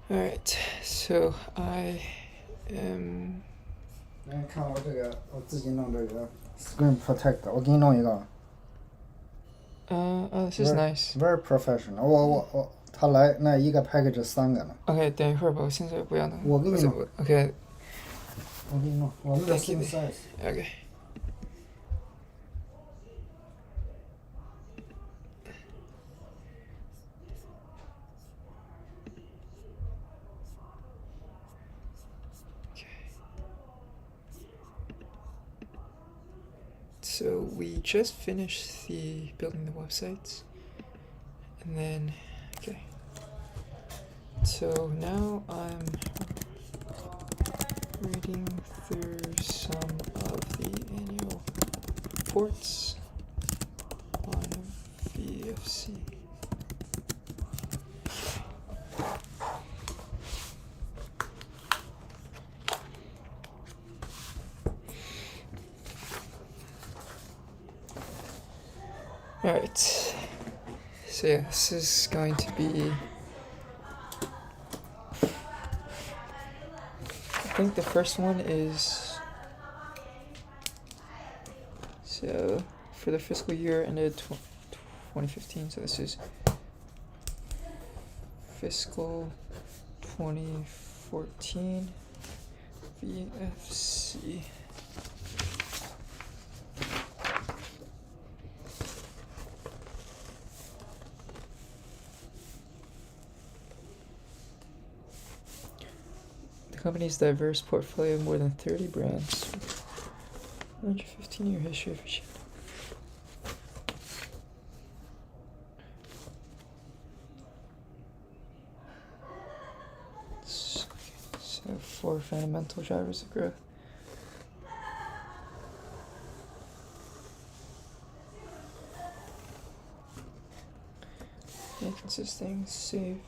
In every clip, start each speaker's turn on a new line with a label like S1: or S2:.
S1: Alright, so I am.
S2: 来看我这个，我自己弄这个 screen protector，我给你弄一个。
S1: Oh, this is nice.
S2: Very professional。他来那一个 package 3个呢。
S1: OK，等一会儿吧，我现在不要弄。
S2: 我给你弄。
S1: OK。
S2: 我给你弄，我们的 same size。OK。So
S1: we just finished building the websites, and then okay. So now I'm reading through some of the annual reports on VFC. Alright, so yeah, this is going to be, I think the first one is, so for the fiscal year ended 2015, so this is fiscal 2014 VFC. The company's diverse portfolio of more than 30 brands, 115-year history of achievement. So 4 fundamental drivers of growth. Yeah, consisting, save,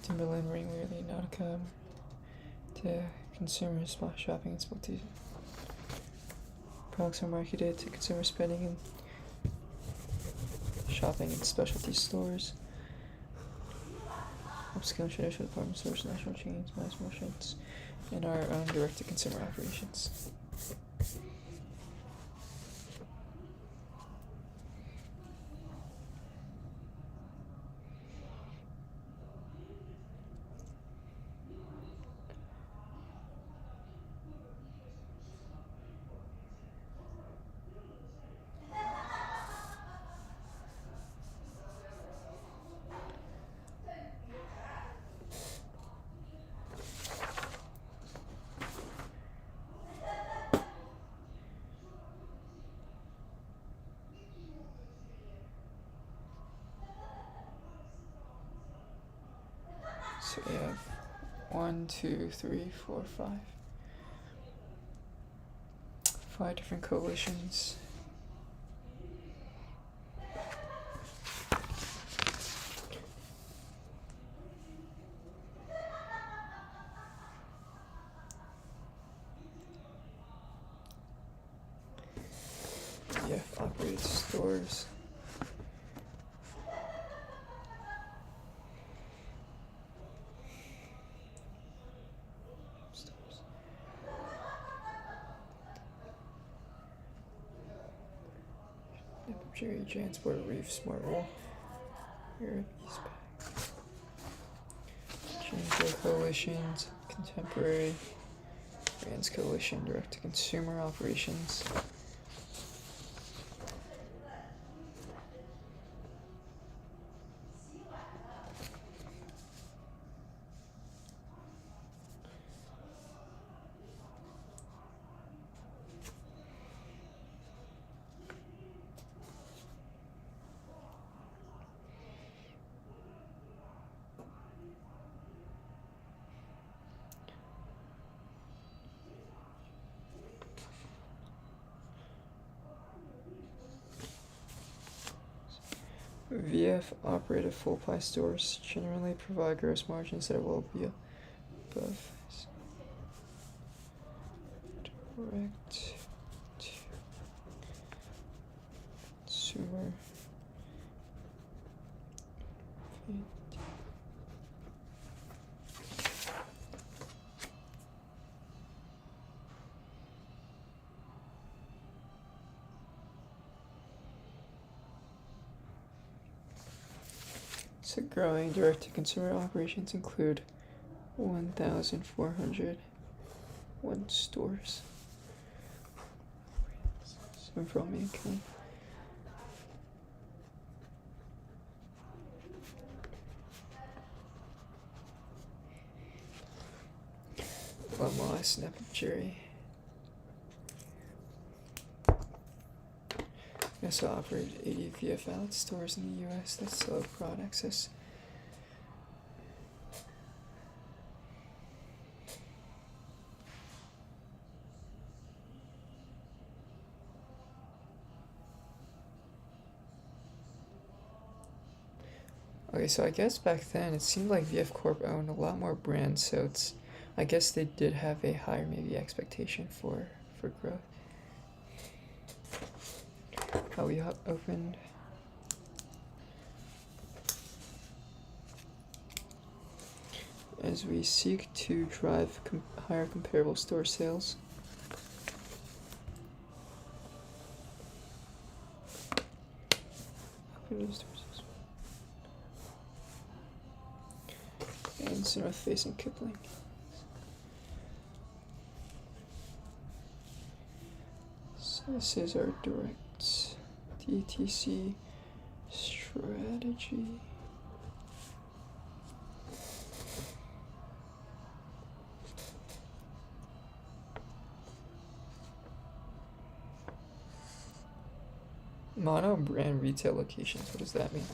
S1: Timberland, Ringworthy, Nautica, to consumers, spot shopping, and spot products are marketed to consumer spending and shopping in specialty stores, upscale traditional department stores, national chains, mass merchants, and our own direct-to-consumer operations. So we have 1, 2, 3, 4, 5. 5 different coalitions. Yeah, operated stores. Jerry Jansport, Reef, Smart Wool, Europe, Eastpak, Change Coalitions, Contemporary, Brands Coalition, Direct to Consumer Operations. VF operated full price stores generally provide gross margins that will be above direct to consumer. So growing direct-to-consumer operations include 1,401 stores. So from income. One more snap of Jerry. We also operate 80 VF outlet stores in the US that sell broad access. Okay, so I guess back then it seemed like VF Corp owned a lot more brands, so I guess they did have a higher maybe expectation for growth. How we opened. As we seek to drive higher comparable store sales. And North facing Kipling. So this is our direct DTC strategy. Mono brand retail locations, what does that mean?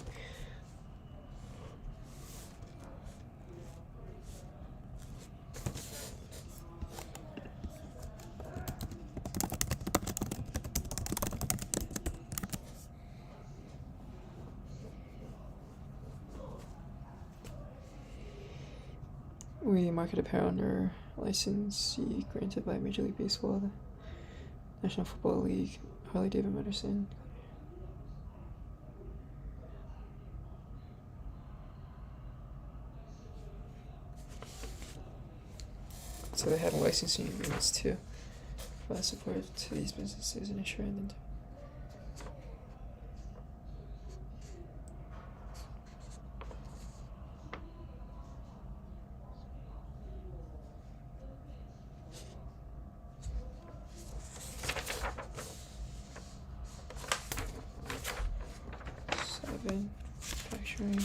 S1: We market apparel under licensee granted by Major League Baseball, the National Football League, Harley-Davidson. So they had licensing agreements too. Provide support to these businesses and ensuring them. Manufacturing.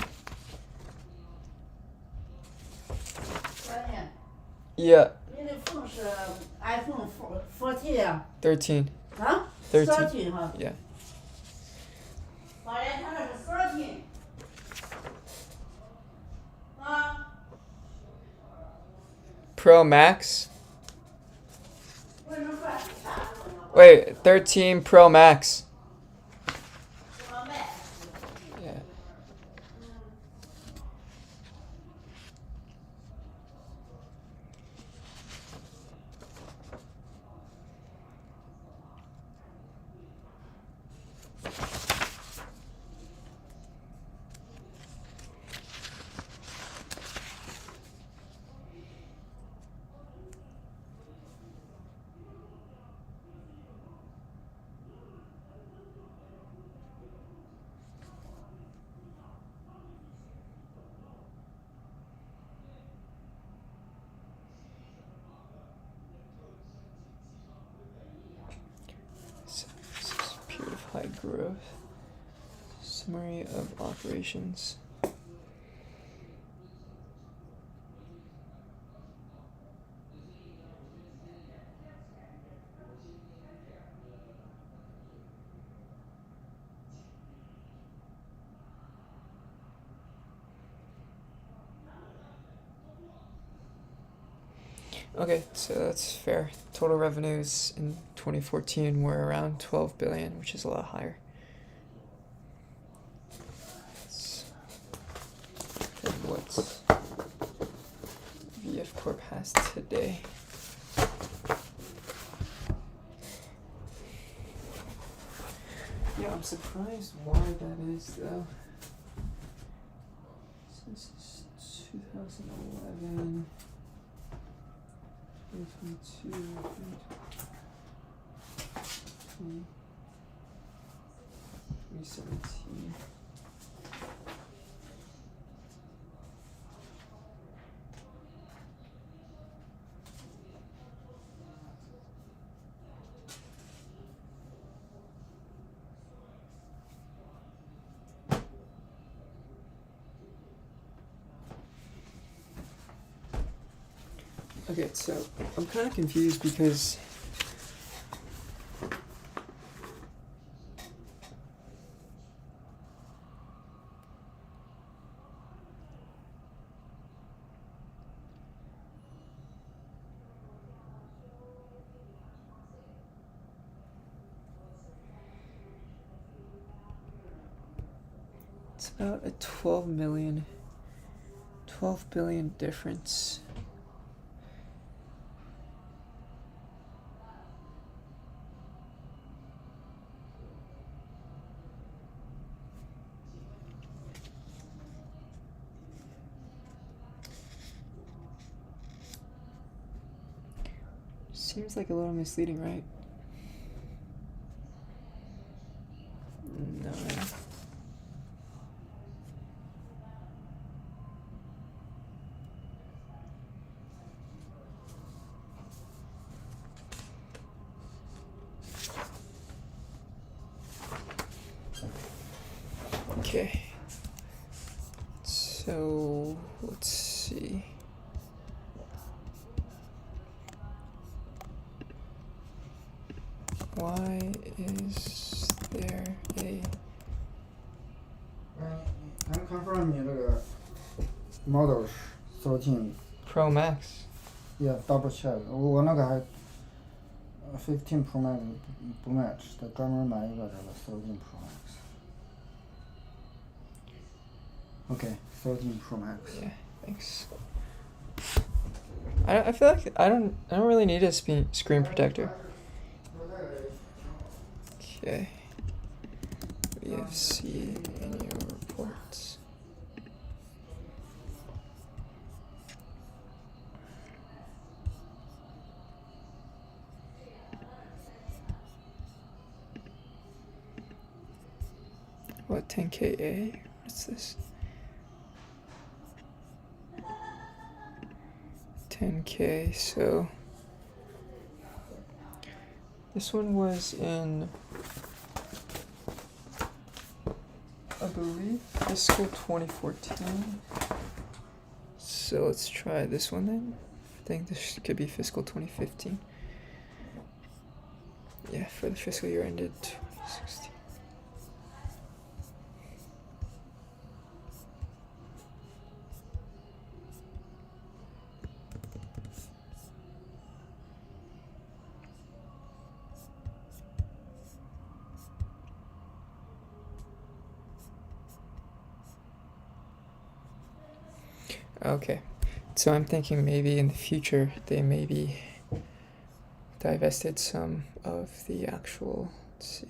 S1: Yeah.
S3: iPhone 14 啊
S1: 13.
S3: 啊
S1: 13.
S3: 哈
S1: Yeah.
S3: 好嘞，他那是13啊
S1: Pro Max.
S3: 为什么说是啥呢
S1: Wait, 13 Pro Max. Yeah. So this is a period of high growth. Summary of operations. Okay, so that's fair. Total revenues in 2014 were around 12 billion, which is a lot higher. class today. Yeah, I'm surprised why that is though. Since it's 2011, 2022, 2017. Okay, so I'm kind of confused because it's about a 12 billion difference. Seems like a little misleading, right? No. Okay. So let's see. Why is there a
S2: Can confirm 你这个 model 13
S1: Pro Max?
S2: Yeah, double check. 我那个还15 Pro Max 不 match， 得专门买一个这个13 Pro Max. Okay, 13 Pro Max.
S1: Yeah, thanks. I feel like I don't really need a screen protector. Okay. VFC annual reports. What, 10KA? What's this? 10K, so this one was in, I believe, fiscal 2014. So let's try this one then. I think this could be fiscal 2015. Yeah, for the fiscal year ended 2016. Okay, so I'm thinking maybe in the future they maybe divested some of the actual, let's see.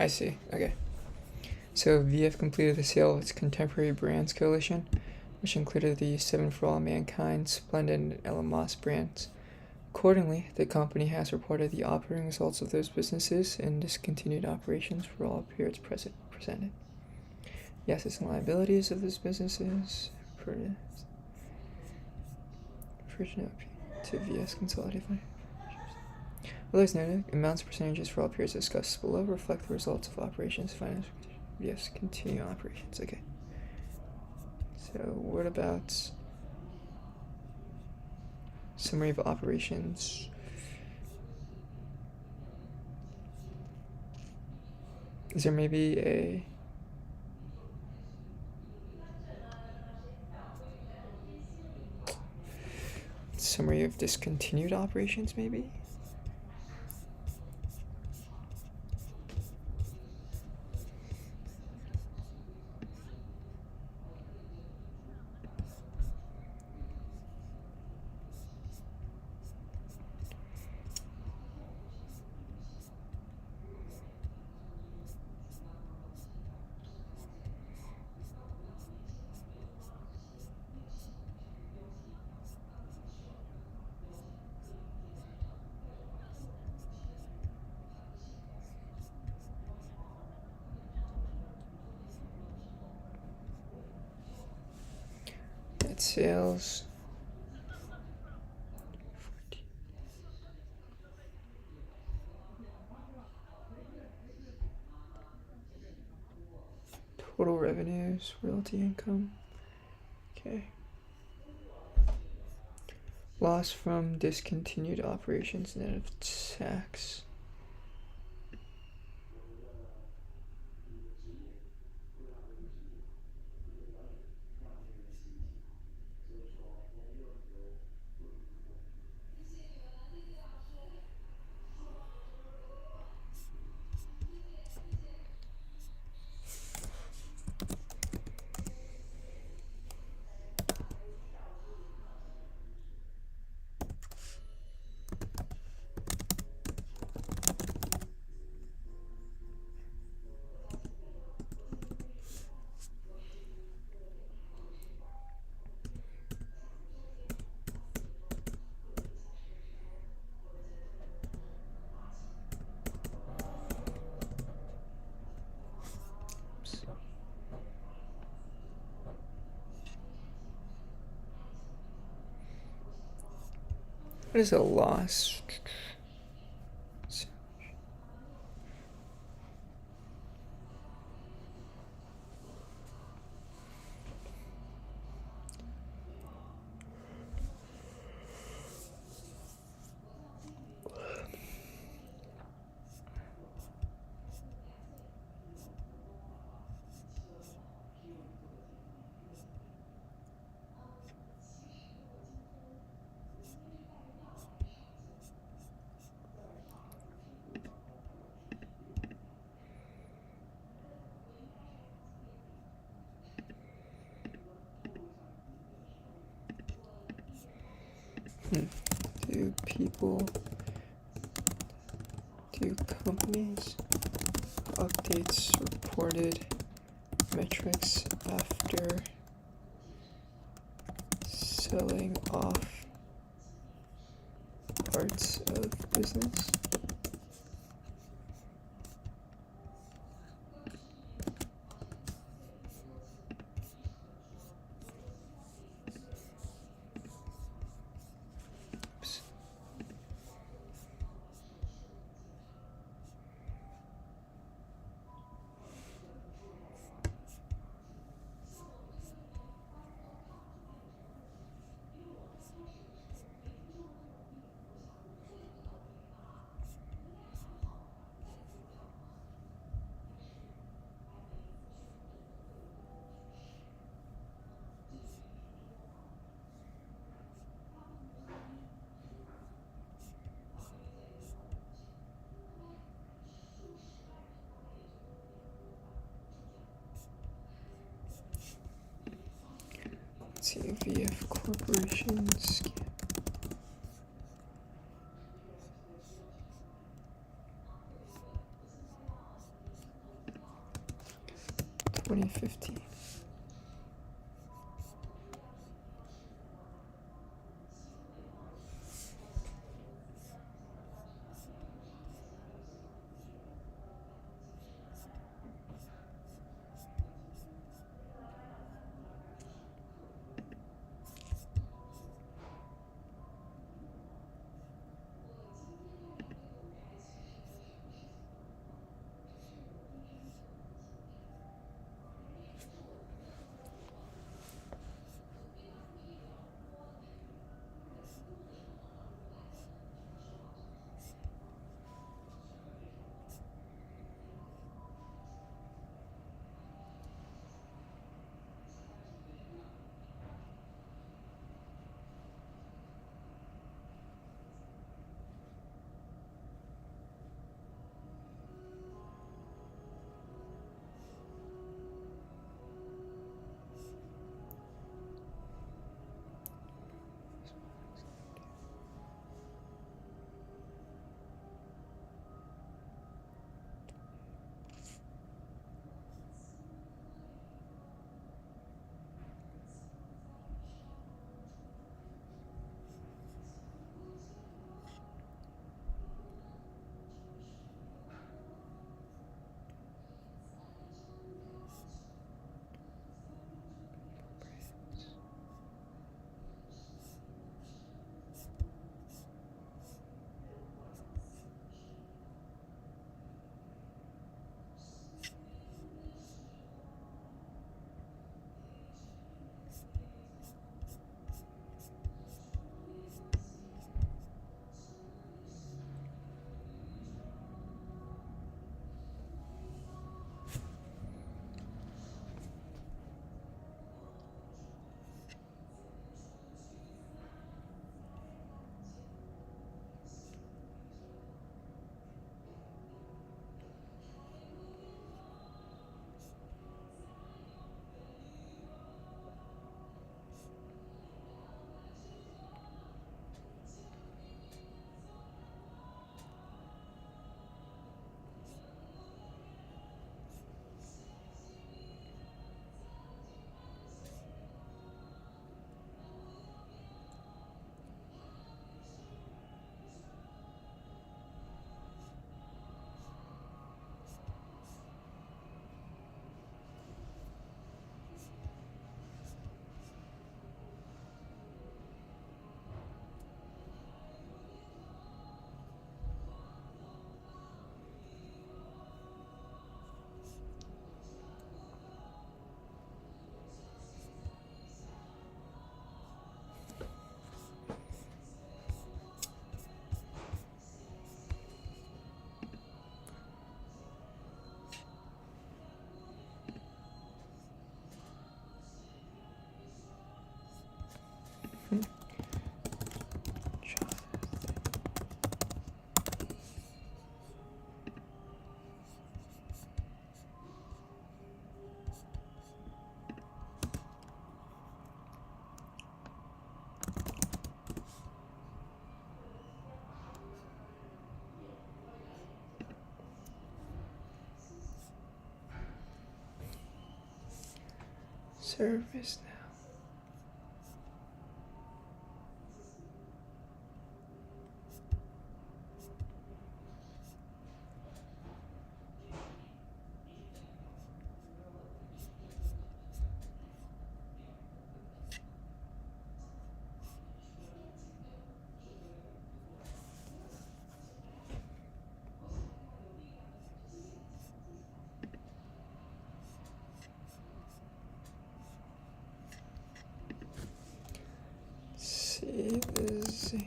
S1: I see, okay. So VF completed the sale of its contemporary brands coalition, which included the 7 for All Mankind, Splendid, and Ella Moss brands. Accordingly, the company has reported the operating results of those businesses and discontinued operations for all periods presented. The assets and liabilities of those businesses to VS consolidated financials. Otherwise noted, amounts and percentages for all periods discussed below reflect the results of operations financial VS continuing operations. Okay. So what about summary of operations? Is there maybe a summary of discontinued operations, maybe? Net sales. Total revenues, royalty income. Okay. Loss from discontinued operations net of tax. What is a loss? Do companies updates reported metrics after selling off parts of business? Let's see, VF Corporations. 2015. Service now. See the Z.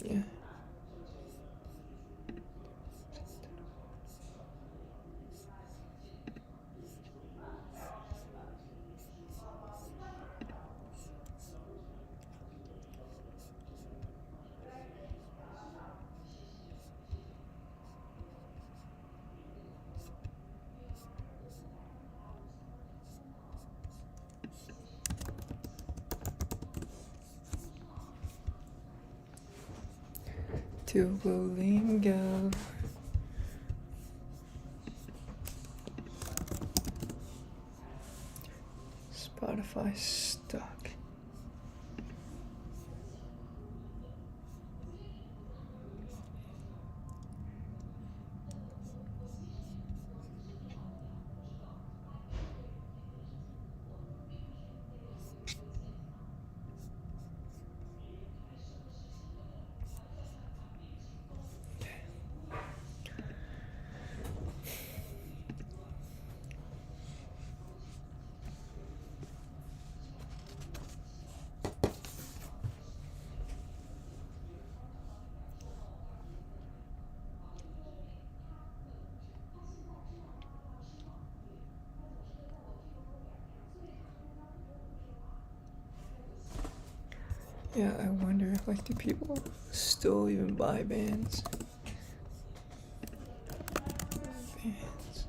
S1: Yeah. Duolingo. Spotify stuck. Yeah, I wonder if like do people still even buy bands? Bands.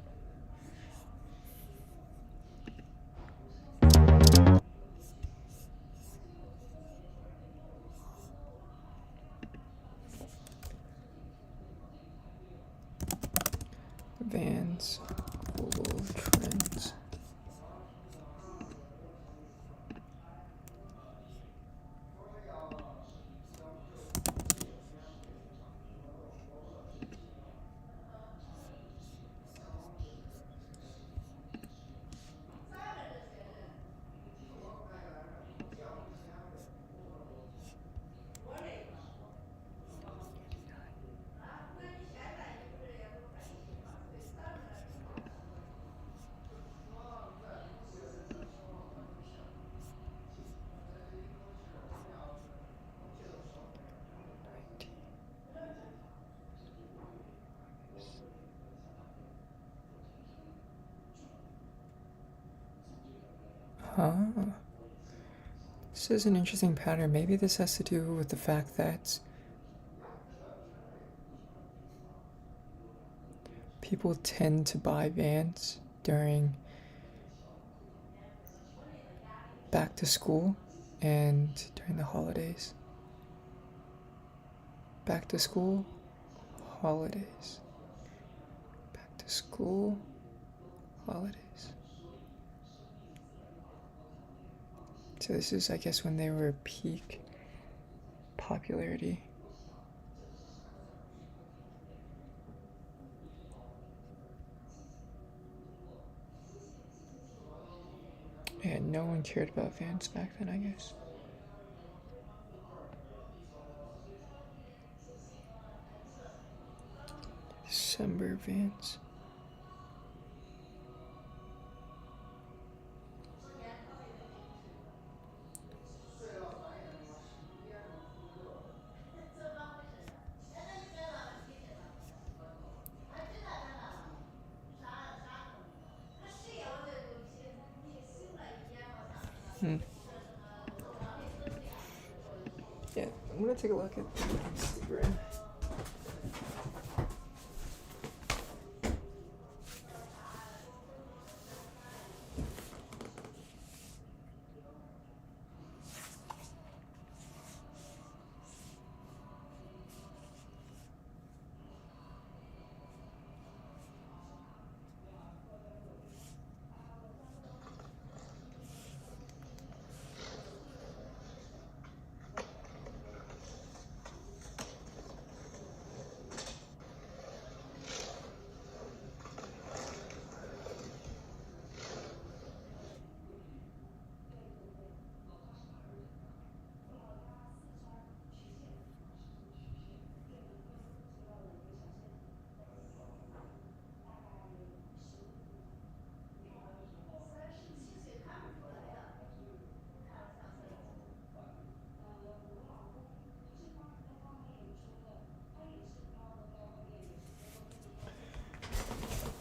S1: Vans, Google Trends. Huh. This is an interesting pattern. Maybe this has to do with the fact that people tend to buy Vans during back to school and during the holidays. Back to school, holidays. Back to school, holidays. So this is, I guess, when they were peak popularity. And no one cared about Vans back then, I guess. December advance. Yeah, I'm gonna take a look at the Instagram.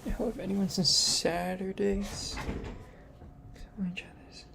S1: I hope anyone's on Saturdays. Let me try this.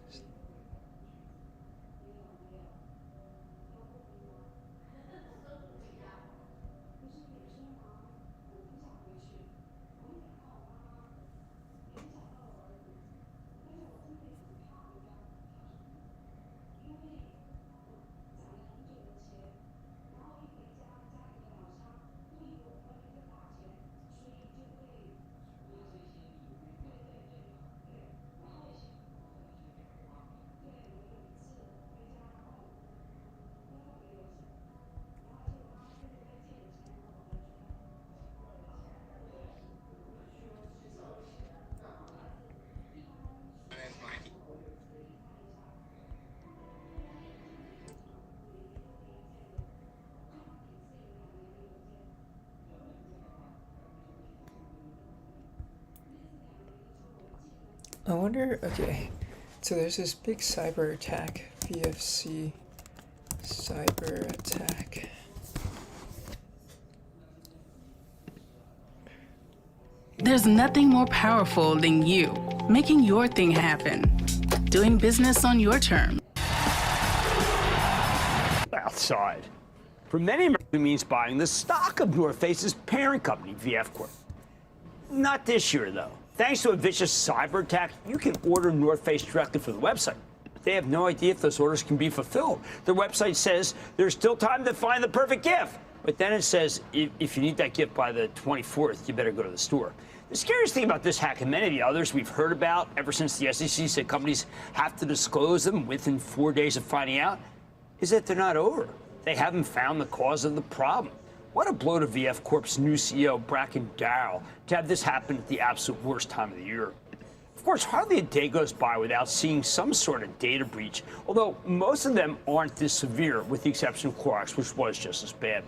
S1: I wonder, okay, so there's this big cyber attack, VFC cyber attack.
S4: There's nothing more powerful than you, making your thing happen, doing business on your terms.
S5: Outside. For many Americans, it means buying the stock of North Face's parent company, VF Corp. Not this year, though. Thanks to a vicious cyber attack, you can order North Face directly from the website. They have no idea if those orders can be fulfilled. Their website says there's still time to find the perfect gift. But then it says if you need that gift by the 24th, you better go to the store. The scariest thing about this hack and many of the others we've heard about ever since the SEC said companies have to disclose them within 4 days of finding out is that they're not over. They haven't found the cause of the problem. What a blow to VF Corp's new CEO, Bracken Darrell, to have this happen at the absolute worst time of the year. Of course, hardly a day goes by without seeing some sort of data breach, although most of them aren't this severe, with the exception of Clorox, which was just as bad.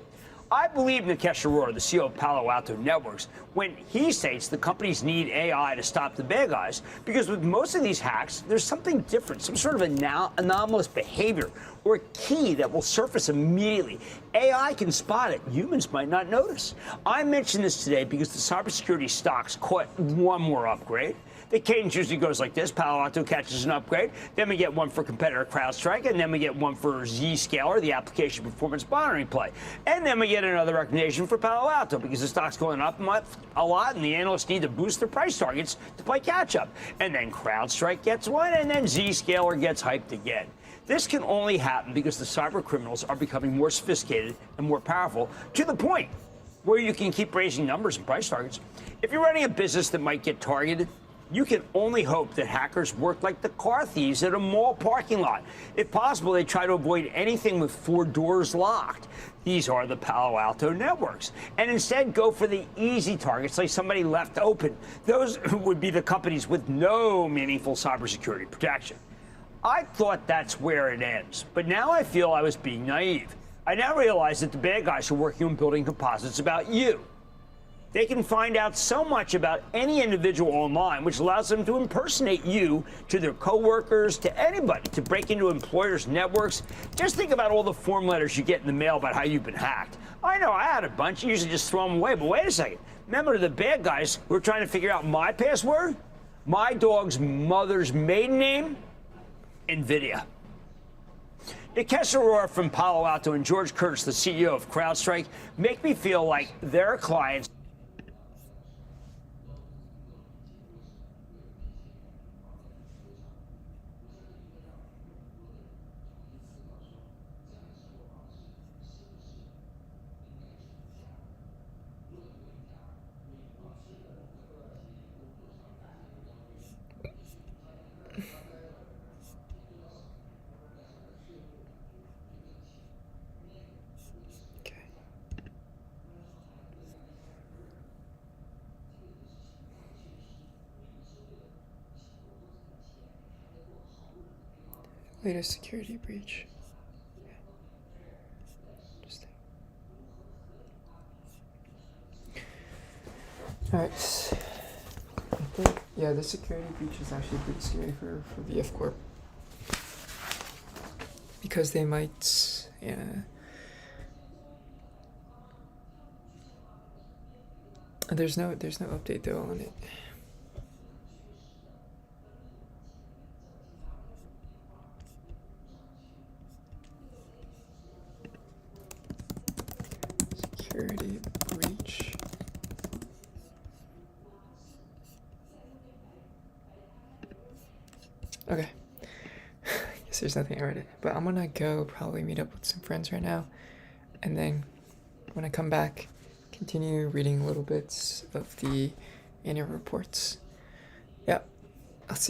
S5: I believe Nikesh Arora, the CEO of Palo Alto Networks, when he states the companies need AI to stop the bad guys, because with most of these hacks, there's something different, some sort of anomalous behavior or a key that will surface immediately. AI can spot it. Humans might not notice. I mention this today because the cybersecurity stocks caught one more upgrade. The cadence usually goes like this. Palo Alto catches an upgrade. Then we get one for competitor CrowdStrike. And then we get one for Zscaler, the application performance monitoring play. And then we get another recommendation for Palo Alto because the stock's going up a lot and the analysts need to boost their price targets to play catch up. And then CrowdStrike gets one and then Zscaler gets hyped again. This can only happen because the cyber criminals are becoming more sophisticated and more powerful to the point where you can keep raising numbers and price targets. If you're running a business that might get targeted, you can only hope that hackers work like the car thieves at a mall parking lot. If possible, they try to avoid anything with 4 doors locked. These are the Palo Alto networks. And instead go for the easy targets like somebody left open. Those would be the companies with no meaningful cybersecurity protection. I thought that's where it ends, but now I feel I was being naive. I now realize that the bad guys are working on building composites about you. They can find out so much about any individual online, which allows them to impersonate you to their coworkers, to anybody, to break into employers' networks. Just think about all the form letters you get in the mail about how you've been hacked. I know I had a bunch. You usually just throw them away. But wait a second. Remember the bad guys who were trying to figure out my password? My dog's mother's maiden name? NVIDIA. Nikesh Arora from Palo Alto and George Curtis, the CEO of CrowdStrike, make me feel like their clients.
S1: Latest security breach. Interesting. Alright. I think, yeah, the security breach is actually pretty scary for VF Corp. Because they might, yeah. There's no update though on it. Security breach. Okay. Guess there's nothing about it. But I'm gonna go probably meet up with some friends right now. And then when I come back, continue reading little bits of the annual reports. Yep. I'll see ya.